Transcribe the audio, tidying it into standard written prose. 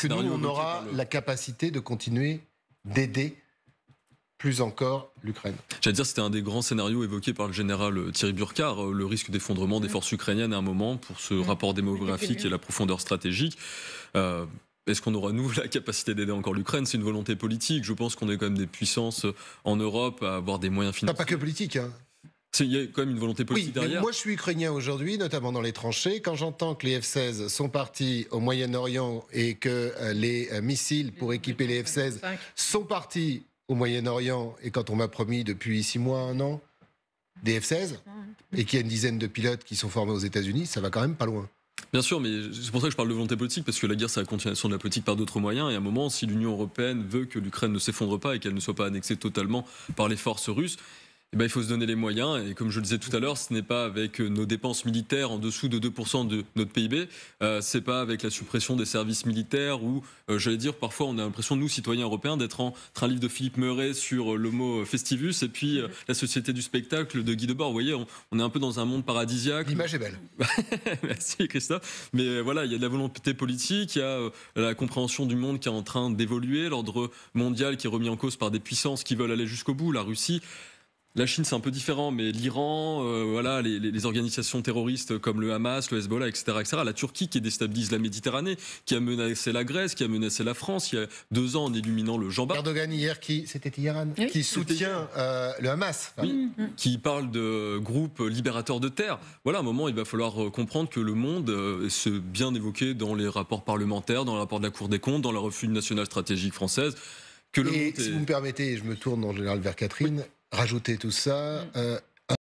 que nous, scénario on évoqué aura par le... la capacité de continuer d'aider plus encore l'Ukraine. J'allais dire, c'était un des grands scénarios évoqués par le général Thierry Burkhardt, le risque d'effondrement des forces ukrainiennes à un moment pour ce rapport démographique et la profondeur stratégique. Est-ce qu'on aura, nous, la capacité d'aider encore l'Ukraine? C'est une volonté politique. Je pense qu'on est quand même des puissances en Europe à avoir des moyens financiers. Pas que politique, hein. Il y a quand même une volonté politique Oui, mais derrière. moi je suis ukrainien aujourd'hui, notamment dans les tranchées. Quand j'entends que les F-16 sont partis au Moyen-Orient et que les missiles pour équiper les F-16 sont partis au Moyen-Orient, et quand on m'a promis depuis 6 mois, 1 an, des F-16, et qu'il y a une dizaine de pilotes qui sont formés aux États-Unis, ça va quand même pas loin. Bien sûr, mais c'est pour ça que je parle de volonté politique, parce que la guerre, c'est la continuation de la politique par d'autres moyens. Et à un moment, si l'Union européenne veut que l'Ukraine ne s'effondre pas et qu'elle ne soit pas annexée totalement par les forces russes, eh ben, il faut se donner les moyens. Et comme je le disais tout à l'heure, ce n'est pas avec nos dépenses militaires en dessous de 2% de notre PIB, c'est pas avec la suppression des services militaires ou, j'allais dire, parfois on a l'impression, nous, citoyens européens, d'être entre un livre de Philippe Meuret sur l'homo festivus et puis la société du spectacle de Guy Debord. Vous voyez, on est un peu dans un monde paradisiaque. L'image est belle. Merci Christophe. Mais voilà, il y a de la volonté politique, il y a la compréhension du monde qui est en train d'évoluer, l'ordre mondial qui est remis en cause par des puissances qui veulent aller jusqu'au bout, la Russie. La Chine, c'est un peu différent, mais l'Iran, voilà, les organisations terroristes comme le Hamas, le Hezbollah, etc., etc., la Turquie qui déstabilise la Méditerranée, qui a menacé la Grèce, qui a menacé la France il y a 2 ans en illuminant le Jean-Baptiste. Erdogan hier, c'était hier, Anne, qui soutient le Hamas. Oui, qui parle de groupe libérateur de terre. Voilà, à un moment, il va falloir comprendre que le monde, c'est bien évoqué dans les rapports parlementaires, dans le rapport de la Cour des comptes, dans la revue nationale stratégique française. Que le Et monde si vous me permettez, je me tourne en général vers Catherine, rajouter tout ça,